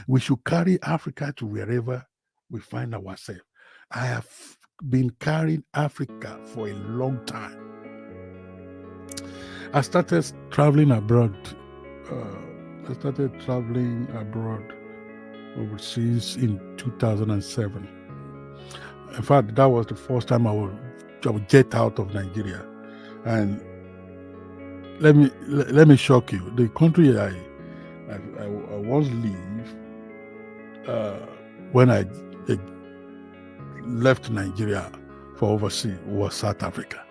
We should carry Africa to wherever we find ourselves. I have been carrying Africa for a long time. I started traveling abroad. I started traveling abroad overseas in 2007. In fact, that was the first time I would get out of Nigeria. And let me shock you. The country I once lived when I left Nigeria for overseas was South Africa.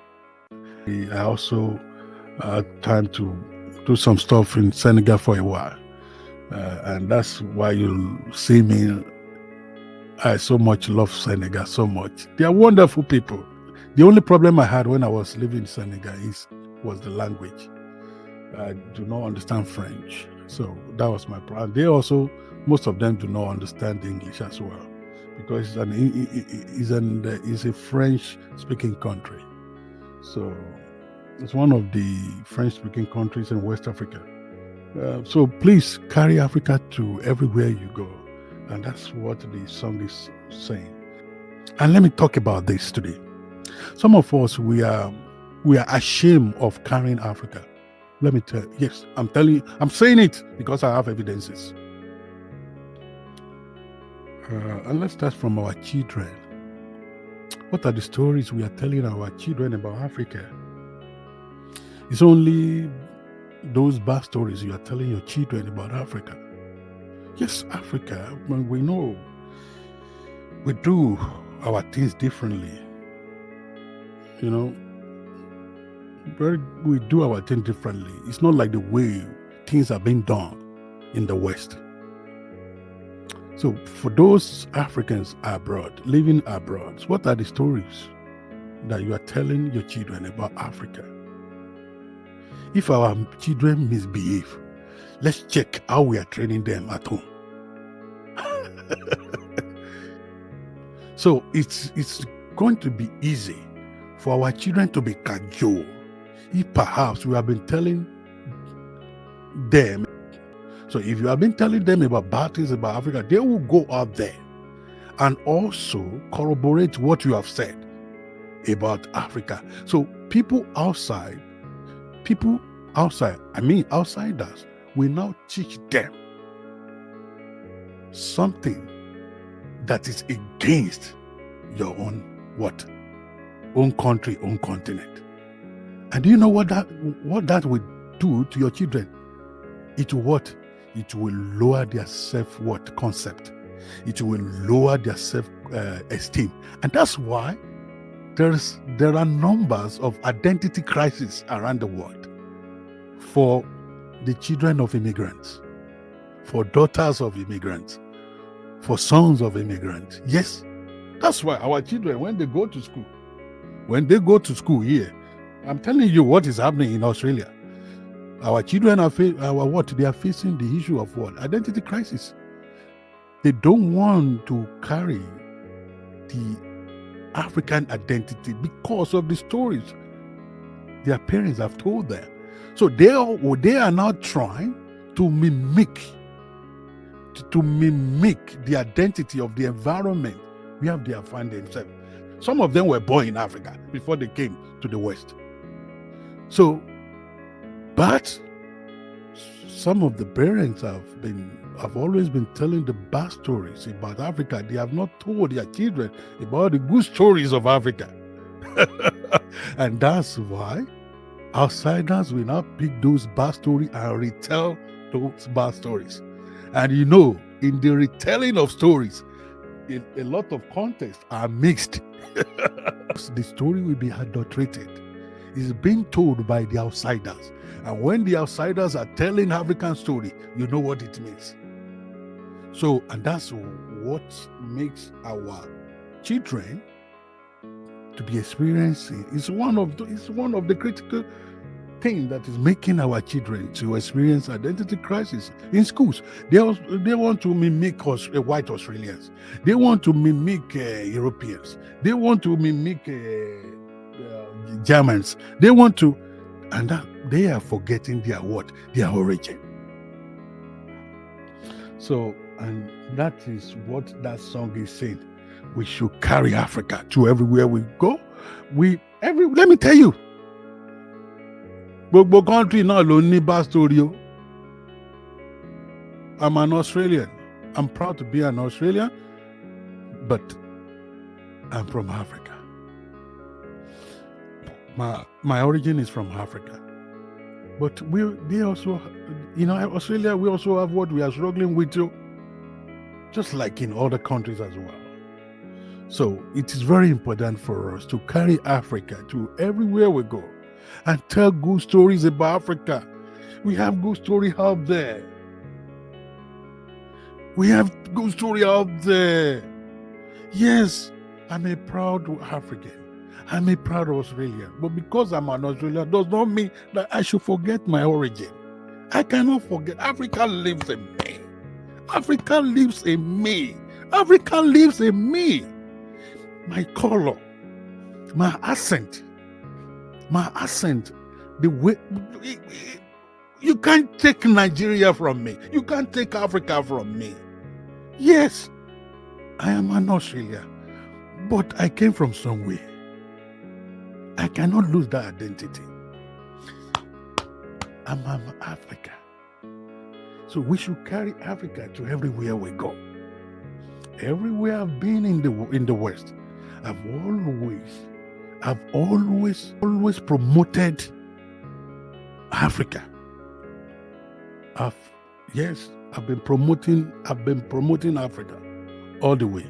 I also had time to do some stuff in Senegal for a while. And that's why you see me. I so much love Senegal so much. They are wonderful people. The only problem I had when I was living in Senegal was the language. I do not understand French. So that was my problem. They also, most of them do not understand English as well, because it's a French-speaking country. So it's one of the French-speaking countries in West Africa. So please carry Africa to everywhere you go. And that's what the song is saying. And let me talk about this today. Some of us, we are ashamed of carrying Africa. Let me tell you, yes, I'm saying it because I have evidences. And let's start from our children. What are the stories we are telling our children about Africa? It's only those bad stories you are telling your children about Africa. Yes, Africa, we know we do our things differently. You know, we do our things differently. It's not like the way things are being done in the West. So for those Africans abroad, living abroad, what are the stories that you are telling your children about Africa? If our children misbehave, let's check how we are training them at home. So it's going to be easy for our children to be cajoled if perhaps we have been telling them. So if you have been telling them about bad things about Africa, they will go out there and also corroborate what you have said about Africa. So outsiders, we now teach them something that is against your own country, own continent. And do you know what that will do to your children? It will lower their self-worth concept. It will lower their self-esteem. And that's why there are numbers of identity crises around the world for the children of immigrants, for daughters of immigrants, for sons of immigrants. Yes, that's why our children, when they go to school here, I'm telling you what is happening in Australia. Our children are facing the issue of what? Identity crisis. They don't want to carry the African identity because of the stories their parents have told them. So they are now trying to mimic the identity of the environment where they have found themselves. Some of them were born in Africa before they came to the West. So, but some of the parents have always been telling the bad stories about Africa. They have not told their children about the good stories of Africa. And that's why outsiders will now pick those bad stories and retell those bad stories. And in the retelling of stories, a lot of contexts are mixed. The story will be adulterated. It's being told by the outsiders. And when the outsiders are telling African story, you know what it means. So, and that's what makes our children to be experiencing. It's one of the critical things that is making our children to experience identity crisis in schools. They want to mimic white Australians. They want to mimic Europeans. They want to mimic Germans. They want to, and that they are forgetting their origin. So, and that is what that song is saying. We should carry Africa to everywhere we go. Let me tell you, gbogbo country náà ló ní backstory o. I'm an Australian. I'm proud to be an Australian, but I'm from Africa. My origin is from Africa. But they also, Australia, we also have what we are struggling with too, just like in other countries as well. So it is very important for us to carry Africa to everywhere we go and tell good stories about Africa. We have good story out there. We have good story out there. Yes, I'm a proud African. I'm a proud Australian. But because I'm an Australian does not mean that I should forget my origin. I cannot forget. Africa lives in me. Africa lives in me. Africa lives in me. My color, my accent, the way. You can't take Nigeria from me. You can't take Africa from me. Yes, I am an Australian, but I came from somewhere. I cannot lose that identity. I'm Africa. So we should carry Africa to everywhere we go. Everywhere I've been in the West, I've always promoted Africa. I've been promoting Africa all the way.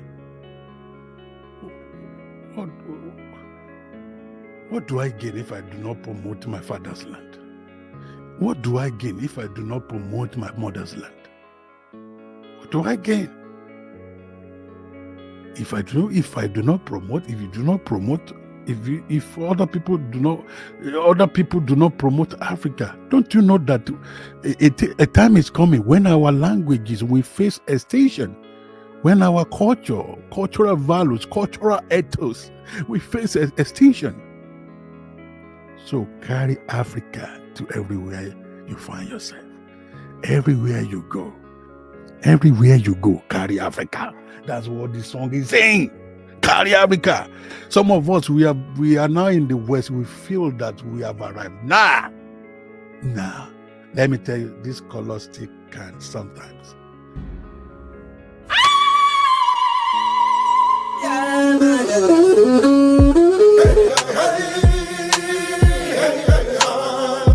What do I gain if I do not promote my father's land? What do I gain if I do not promote my mother's land? What do I gain? If you do not promote, if other people do not promote Africa, don't you know that a time is coming when our languages will face extinction, when our cultural values, cultural ethos will face extinction. So carry Africa to everywhere you find yourself. Everywhere you go, carry Africa. That's what this song is saying. Carry Africa. Some of us, we are now in the West. We feel that we have arrived. Nah. Let me tell you, this color stick can sometimes.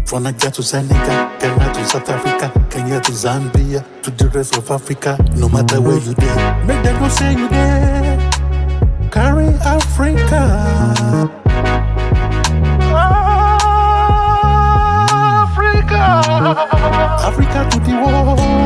From Nigeria to Senegal, Ghana to South Africa, Kenya to Zambia, to the rest of Africa, no matter where you there. Make them go say you there. Carry Africa. Africa to the world.